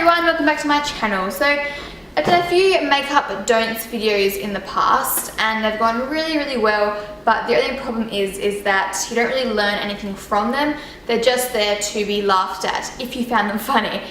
everyone, welcome back to my channel. So I've done a few makeup don'ts videos in the past and they've gone really well, but the only problem is that you don't really learn anything from them. They're just there to be laughed at if you found them funny.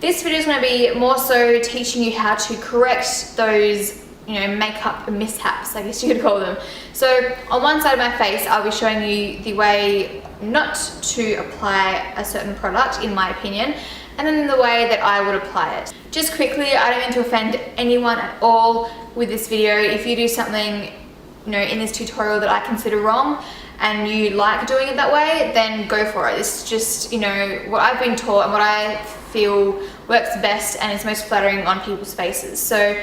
This video is going to be more so teaching you how to correct those, makeup mishaps, I guess you could call them. So on one side of my face, I'll be showing you the way not to apply a certain product, in my opinion, and then the way that I would apply it. Just quickly, I don't mean to offend anyone at all with this video. If you do something, in this tutorial that I consider wrong and you like doing it that way, then go for it. It's just, what I've been taught and what I feel works best and is most flattering on people's faces. So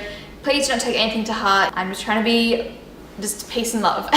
please don't take anything to heart. I'm just trying to be just peace and love.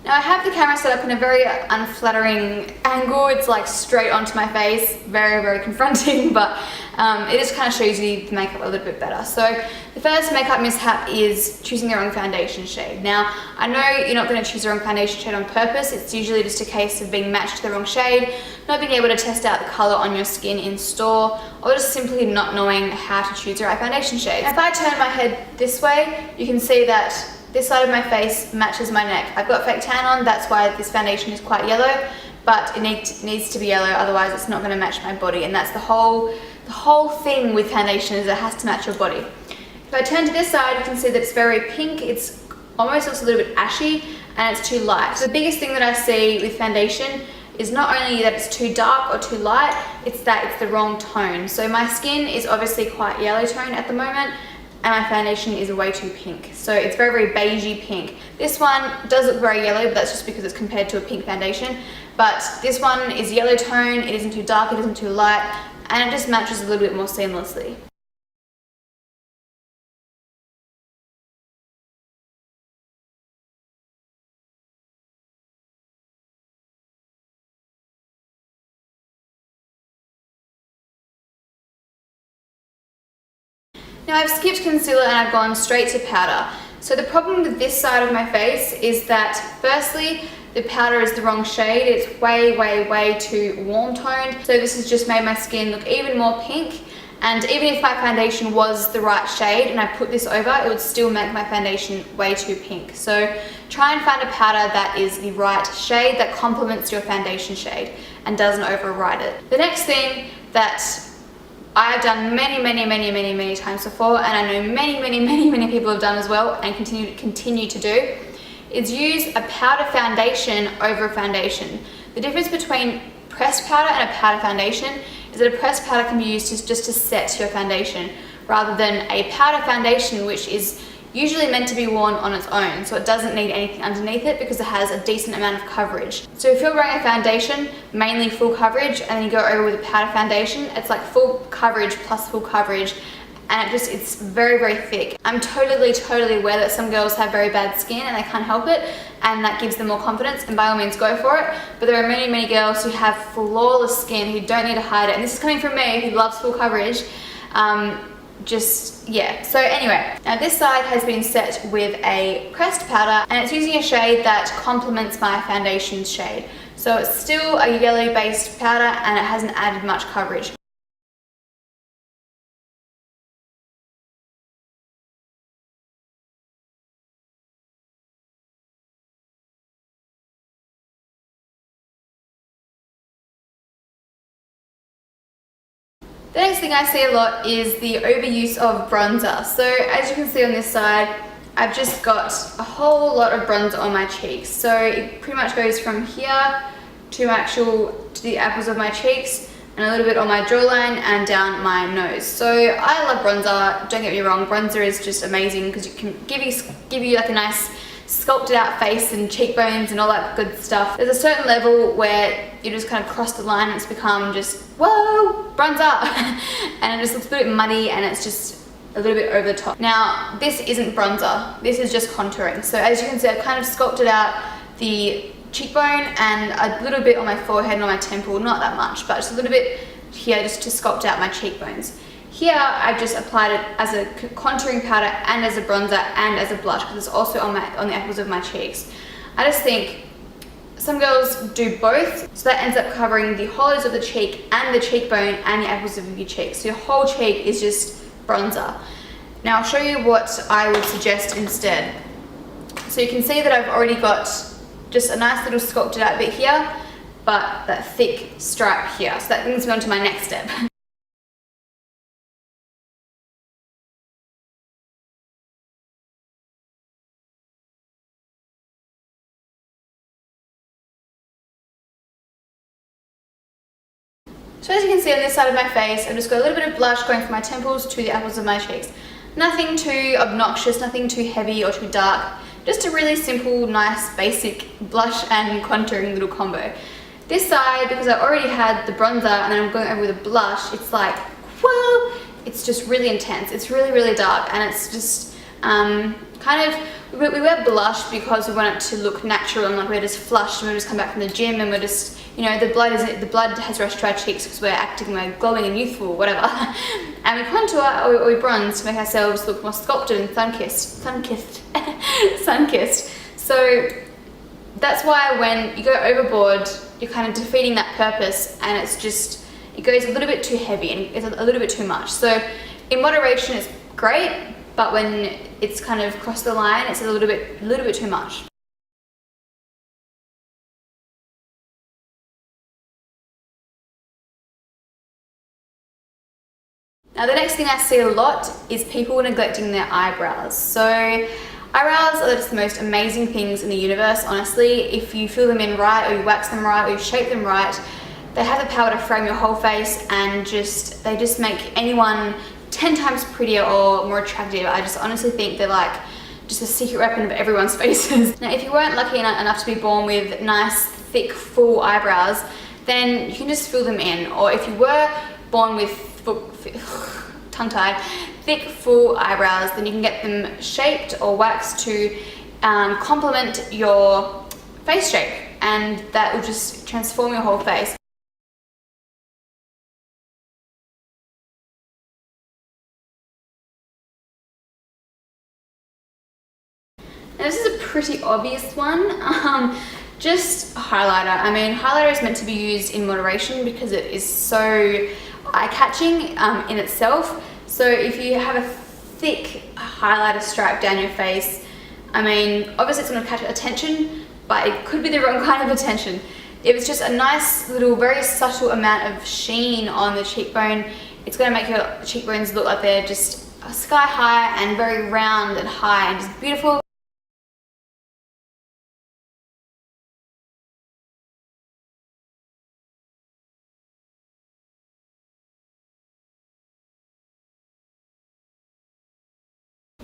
Now I have the camera set up in a very unflattering angle. It's like straight onto my face, very confronting, but it just kind of shows you the makeup a little bit better. So the first makeup mishap is choosing the wrong foundation shade. Now I know you're not going to choose the wrong foundation shade on purpose. It's usually just a case of being matched to the wrong shade, not being able to test out the color on your skin in store, or just simply not knowing how to choose the right foundation shade. If I turn my head this way, you can see that this side of my face matches my neck. I've got fake tan on, that's why this foundation is quite yellow, but it needs to be yellow, otherwise it's not going to match my body, and that's the whole thing with foundation, is it has to match your body. If I turn to this side, you can see that it's very pink. It's almost looks a little bit ashy and it's too light. So the biggest thing that I see with foundation is not only that it's too dark or too light, it's that it's the wrong tone. So my skin is obviously quite yellow tone at the moment, and my foundation is way too pink. So it's very beigey pink. This one does look very yellow, but that's just because it's compared to a pink foundation. But this one is yellow tone, it isn't too dark, it isn't too light, and it just matches a little bit more seamlessly. Now I've skipped concealer and I've gone straight to powder. So the problem with this side of my face is that firstly, the powder is the wrong shade. It's way too warm toned. So this has just made my skin look even more pink. And even if my foundation was the right shade and I put this over, it would still make my foundation way too pink. So try and find a powder that is the right shade, that complements your foundation shade and doesn't override it. The next thing that I've done many times before, and I know many people have done as well and continue to do, is use a powder foundation over a foundation. The difference between pressed powder and a powder foundation is that a pressed powder can be used just to set your foundation, rather than a powder foundation, which is usually meant to be worn on its own, so it doesn't need anything underneath it because it has a decent amount of coverage. So if you're wearing a foundation, mainly full coverage, and then you go over with a powder foundation, it's like full coverage plus full coverage, and it's very thick. I'm totally aware that some girls have very bad skin and they can't help it, and that gives them more confidence, and by all means go for it. But there are many girls who have flawless skin who don't need to hide it, and this is coming from me who loves full coverage. So anyway, now this side has been set with a pressed powder, and it's using a shade that complements my foundation's shade. So it's still a yellow based powder and it hasn't added much coverage. The next thing I see a lot is the overuse of bronzer. So as you can see on this side, I've just got a whole lot of bronzer on my cheeks. So it pretty much goes from here to the apples of my cheeks, and a little bit on my jawline and down my nose. So I love bronzer, don't get me wrong, bronzer is just amazing because it can give you like a nice sculpted out face and cheekbones and all that good stuff. There's a certain level where you just kind of cross the line and it's become just, whoa, bronzer, and it just looks a bit muddy and it's just a little bit over the top. Now, this isn't bronzer, this is just contouring. So as you can see, I've kind of sculpted out the cheekbone and a little bit on my forehead and on my temple, not that much, but just a little bit here just to sculpt out my cheekbones. Here I've just applied it as a contouring powder and as a bronzer and as a blush because it's also on the apples of my cheeks. I just think some girls do both, so that ends up covering the hollows of the cheek and the cheekbone and the apples of your cheek. So your whole cheek is just bronzer. Now I'll show you what I would suggest instead. So you can see that I've already got just a nice little sculpted out bit here, but that thick stripe here. So that brings me on to my next step. So as you can see on this side of my face, I've just got a little bit of blush going from my temples to the apples of my cheeks. Nothing too obnoxious, nothing too heavy or too dark. Just a really simple, nice, basic blush and contouring little combo. This side, because I already had the bronzer and then I'm going over with a blush, it's like, whoa! It's just really intense. It's really, really dark, and it's just kind of, we wear blush because we want it to look natural and like we're just flushed and we just come back from the gym and we're just, you know, the blood has rushed to our cheeks because we're acting, we're glowing and youthful, whatever. And we contour or we bronze to make ourselves look more sculpted and sun-kissed. So that's why when you go overboard, you're kind of defeating that purpose, and it's just, it goes a little bit too heavy and it's a little bit too much. So in moderation it's great, but when it's kind of crossed the line, it's a little bit too much. Now the next thing I see a lot is people neglecting their eyebrows. So eyebrows are just the most amazing things in the universe, honestly. If you fill them in right, or you wax them right, or you shape them right, they have the power to frame your whole face, and they just make anyone 10 times prettier or more attractive. I just honestly think they're like just a secret weapon of everyone's faces. Now if you weren't lucky enough to be born with nice, thick, full eyebrows, then you can just fill them in. Or if you were born with tongue-tied, thick, full eyebrows, then you can get them shaped or waxed to complement your face shape, and that will just transform your whole face. Now this is a pretty obvious one, just highlighter. I mean, highlighter is meant to be used in moderation because it is so eye-catching in itself. So if you have a thick highlighter stripe down your face, I mean, obviously it's going to catch attention, but it could be the wrong kind of attention. If it's just a nice little, very subtle amount of sheen on the cheekbone, it's going to make your cheekbones look like they're just sky high and very round and high and just beautiful.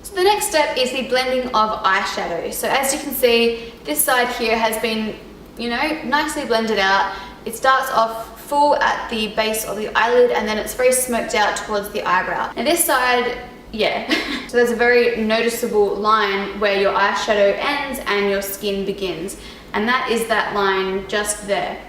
So the next step is the blending of eyeshadow. So as you can see, this side here has been, you know, nicely blended out. It starts off full at the base of the eyelid, and then it's very smoked out towards the eyebrow. And this side, yeah. So there's a very noticeable line where your eyeshadow ends and your skin begins. And that is that line just there.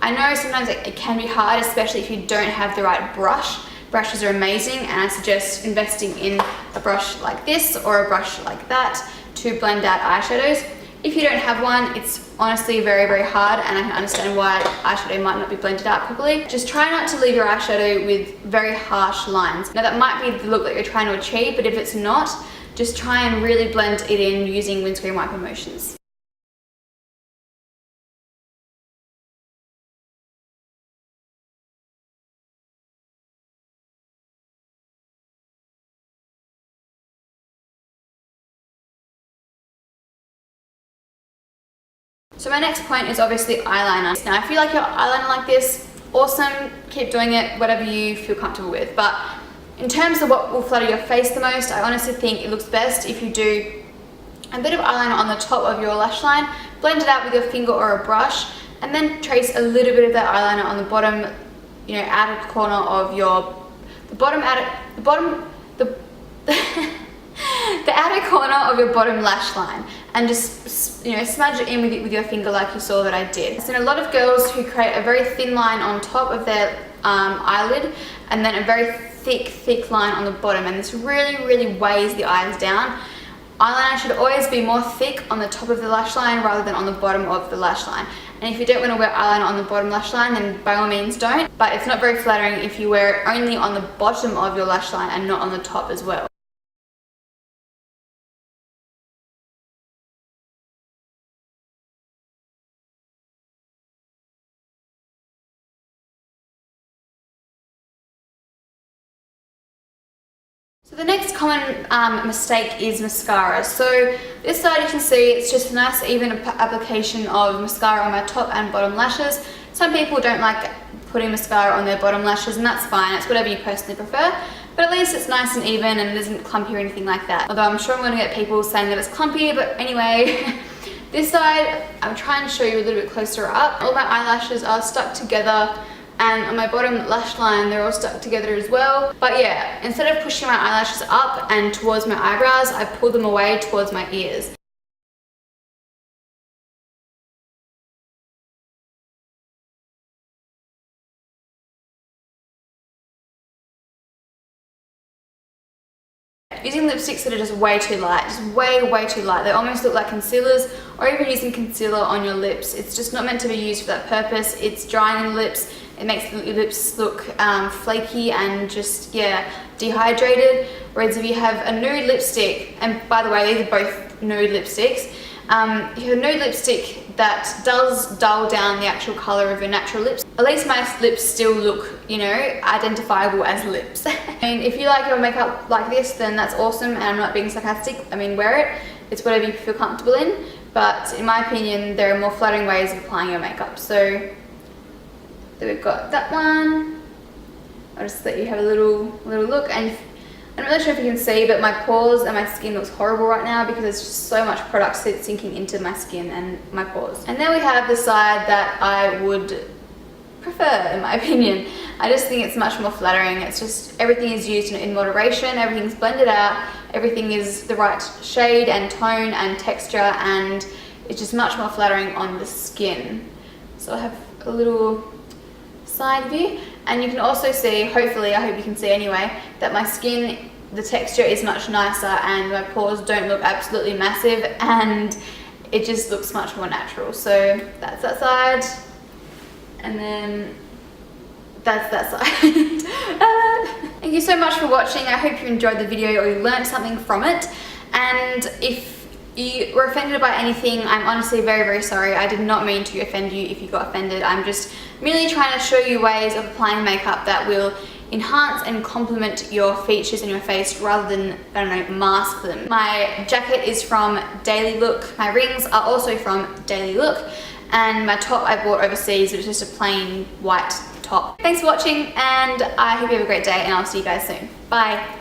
I know sometimes it can be hard, especially if you don't have the right brush. Brushes are amazing, and I suggest investing in a brush like this or a brush like that to blend out eyeshadows. If you don't have one, it's honestly very, very hard, and I can understand why eyeshadow might not be blended out properly. Just try not to leave your eyeshadow with very harsh lines. Now that might be the look that you're trying to achieve, but if it's not, just try and really blend it in using windscreen wiper motions. So my next point is obviously eyeliner. Now if you like your eyeliner like this, awesome, keep doing it, whatever you feel comfortable with. But in terms of what will flatter your face the most, I honestly think it looks best if you do a bit of eyeliner on the top of your lash line, blend it out with your finger or a brush, and then trace a little bit of that eyeliner on the bottom, you know, outer corner of your, the outer corner of your bottom lash line, and just, you know, smudge it in with your finger like you saw that I did. I've seen a lot of girls who create a very thin line on top of their eyelid, and then a very thick line on the bottom, and this really weighs the eyes down. Eyeliner should always be more thick on the top of the lash line rather than on the bottom of the lash line. And if you don't want to wear eyeliner on the bottom lash line, then by all means don't. But it's not very flattering if you wear it only on the bottom of your lash line and not on the top as well. So the next common mistake is mascara. So this side you can see it's just a nice even application of mascara on my top and bottom lashes. Some people don't like putting mascara on their bottom lashes, and that's fine, it's whatever you personally prefer. But at least it's nice and even and it isn't clumpy or anything like that. Although I'm sure I'm going to get people saying that it's clumpy, but anyway. This side, I'm trying to show you a little bit closer up. All my eyelashes are stuck together, and on my bottom lash line they're all stuck together as well. But yeah, instead of pushing my eyelashes up and towards my eyebrows, I pull them away towards my ears. Using lipsticks that are just way too light, just way too light. They almost look like concealers, or even using concealer on your lips. It's just not meant to be used for that purpose. It's drying the lips. It makes your lips look flaky and just, yeah, dehydrated. Whereas if you have a nude lipstick, and by the way, these are both nude lipsticks, if you have a nude lipstick that does dull down the actual colour of your natural lips, at least my lips still look, you know, identifiable as lips. And if you like your makeup like this, then that's awesome, and I'm not being sarcastic. I mean, wear it. It's whatever you feel comfortable in. But in my opinion, there are more flattering ways of applying your makeup. So there we've got that one. I'll just let you have a little look. And I'm not really sure if you can see, but my pores and my skin looks horrible right now because there's just so much product sinking into my skin and my pores. And then we have the side that I would prefer, in my opinion. I just think it's much more flattering. It's just everything is used in moderation, everything's blended out, everything is the right shade and tone and texture, and it's just much more flattering on the skin. So I have a little side view, and you can also see, hopefully, I hope you can see anyway, that my skin, the texture is much nicer and my pores don't look absolutely massive, and it just looks much more natural. So that's that side, and then that's that side. Thank you so much for watching. I hope you enjoyed the video or you learned something from it, and if you were offended by anything, I'm honestly very sorry. I did not mean to offend you if you got offended. I'm just merely trying to show you ways of applying makeup that will enhance and complement your features in your face rather than, I don't know, mask them. My jacket is from Daily Look. My rings are also from Daily Look. And my top I bought overseas. It was just a plain white top. Thanks for watching, and I hope you have a great day, and I'll see you guys soon. Bye.